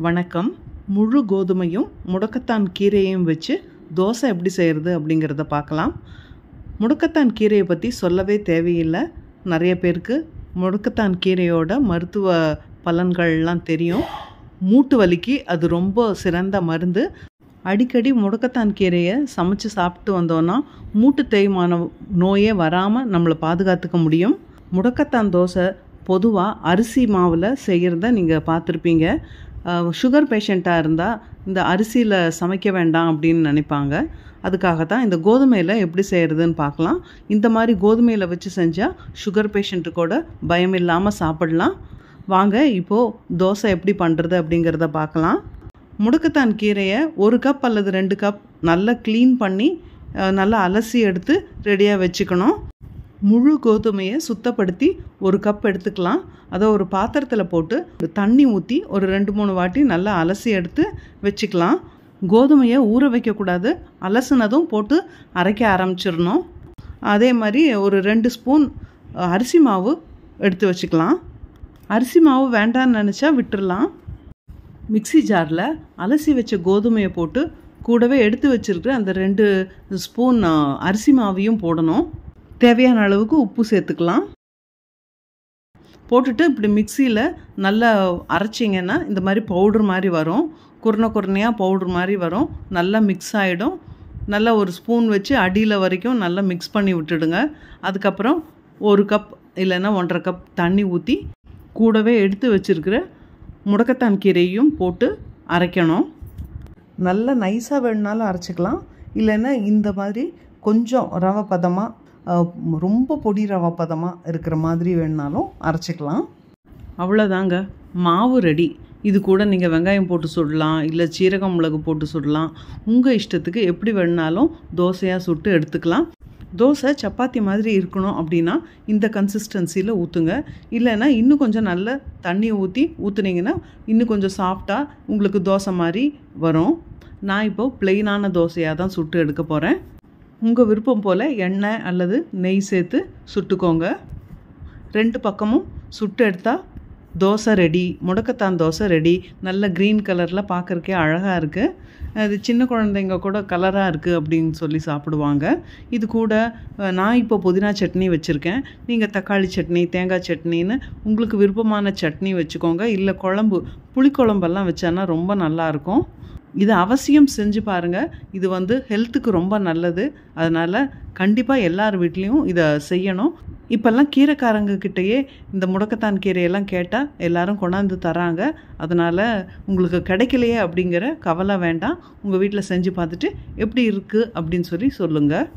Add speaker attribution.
Speaker 1: வணக்கம். முழு கோதுமையும் முடக்கத்தான் கீரையும் வச்சு தோசை எப்படி செய்கிறது அப்படிங்கிறத பார்க்கலாம். முடக்கத்தான் கீரையை பற்றி சொல்லவே தேவையில்லை. நிறைய பேருக்கு முடக்கத்தான் கீரையோட மருத்துவ பலன்கள்லாம் தெரியும். மூட்டு வலிக்கு அது ரொம்ப சிறந்த மருந்து. அடிக்கடி முடக்கத்தான் கீரையை சமைச்சு சாப்பிட்டு வந்தோன்னா மூட்டு தேய்மான நோயே வராமல் நம்மளை பாதுகாத்துக்க முடியும். முடக்கத்தான் தோசை பொதுவாக அரிசி மாவில் செய்கிறத நீங்கள் பார்த்துருப்பீங்க. சுகர் பேஷண்ட்டாக இருந்தால் இந்த அரிசியில் சமைக்க வேண்டாம் அப்படின்னு நினைப்பாங்க. அதுக்காக தான் இந்த கோதுமையில் எப்படி செய்கிறதுன்னு பார்க்கலாம். இந்த மாதிரி கோதுமையில் வச்சு செஞ்சால் சுகர் பேஷண்ட்டு கூட பயம் இல்லாமல் சாப்பிடலாம். வாங்க இப்போது தோசை எப்படி பண்ணுறது அப்படிங்கிறத பார்க்கலாம். முடக்கத்தான் கீரையை 1 கப் அல்லது 2 கப் நல்லா க்ளீன் பண்ணி நல்லா அலசி எடுத்து ரெடியாக வச்சுக்கணும். முழு கோதுமையை சுத்தப்படுத்தி 1 கப் எடுத்துக்கலாம். அதை ஒரு பாத்திரத்தில் போட்டு தண்ணி ஊற்றி ஒரு 2-3 வாட்டி நல்லா அலசி எடுத்து வச்சுக்கலாம். கோதுமையை ஊற வைக்கக்கூடாது. அலசினதும் போட்டு அரைக்க ஆரம்பிச்சிடணும். அதே மாதிரி ஒரு 2 ஸ்பூன் அரிசி மாவு எடுத்து வச்சுக்கலாம். அரிசி மாவு வேண்டான்னு நினச்சா விட்டுடலாம். மிக்ஸி ஜாரில் அலசி வச்ச கோதுமையை போட்டு கூடவே எடுத்து வச்சுருக்கிற அந்த 2 ஸ்பூன் அரிசி மாவையும் போடணும். தேவையான அளவுக்கு உப்பு சேர்த்துக்கலாம். போட்டுட்டு இப்படி மிக்சியில் நல்லா அரைச்சிங்கன்னா இந்த மாதிரி பவுட்ரு மாதிரி வரும். குறையாக பவுட்ரு மாதிரி வரும். நல்லா மிக்ஸ் ஆகிடும். நல்லா ஒரு ஸ்பூன் வச்சு அடியில் வரைக்கும் நல்லா மிக்ஸ் பண்ணி விட்டுடுங்க. அதுக்கப்புறம் 1 கப் இல்லைன்னா 1.5 கப் தண்ணி ஊற்றி கூடவே எடுத்து வச்சுருக்கிற முடக்கத்தான் கீரையும் போட்டு அரைக்கணும். நல்லா நைஸாக வேணுனாலும் அரைச்சிக்கலாம். இல்லைன்னா இந்த மாதிரி கொஞ்சம் ரவை பதமாக ரொம்ப பொடி ரவை பதமாக இருக்கிற மாதிரி வேணுனாலும் அரைச்சிக்கலாம். அவ்வளோதாங்க, மாவு ரெடி. இது கூட நீங்கள் வெங்காயம் போட்டு சுடலாம், இல்லை சீரகம் மிளகு போட்டு சுடலாம். உங்கள் இஷ்டத்துக்கு எப்படி வேணுனாலும் தோசையாக சுட்டு எடுத்துக்கலாம். தோசை சப்பாத்தி மாதிரி இருக்கணும் அப்படின்னா இந்த கன்சிஸ்டன்சியில் ஊற்றுங்க. இல்லைன்னா இன்னும் கொஞ்சம் நல்ல தண்ணி ஊற்றுனீங்கன்னா இன்னும் கொஞ்சம் சாஃப்டாக உங்களுக்கு தோசை மாதிரி வரும். நான் இப்போது ப்ளெயினான தோசையாக தான் சுட்டு எடுக்க போகிறேன். உங்கள் விருப்பம் போல் எண்ணெய் அல்லது நெய் சேர்த்து சுட்டுக்கோங்க. 2 பக்கமும் சுட்டு எடுத்தால் தோசை ரெடி. முடக்கத்தான் தோசை ரெடி. நல்ல க்ரீன் கலரில் பார்க்குறக்கே அழகாக இருக்குது. அது சின்ன குழந்தைங்க கூட கலராக இருக்குது அப்படின்னு சொல்லி சாப்பிடுவாங்க. இது கூட நான் இப்போ புதினா சட்னி வச்சுருக்கேன். நீங்கள் தக்காளி சட்னி, தேங்காய் சட்னின்னு உங்களுக்கு விருப்பமான சட்னி வச்சுக்கோங்க. இல்லை புளிக்குழம்பெல்லாம் வச்சானா ரொம்ப நல்லாயிருக்கும். இது அவசியம் செஞ்சு பாருங்கள். இது ஹெல்த்துக்கு ரொம்ப நல்லது. அதனால் கண்டிப்பாக எல்லார் வீட்லேயும் இதை செய்யணும். இப்போல்லாம் கீரைக்காரங்கக்கிட்டேயே இந்த முடக்கத்தான் கீரையெல்லாம் கேட்டால் எல்லாரும் கொண்டாந்து தராங்க. அதனால் உங்களுக்கு கிடைக்கலையே அப்படிங்கிற கவலை வேண்டாம். உங்கள் வீட்டில் செஞ்சு பார்த்துட்டு எப்படி இருக்குது அப்படின்னு சொல்லி சொல்லுங்கள்.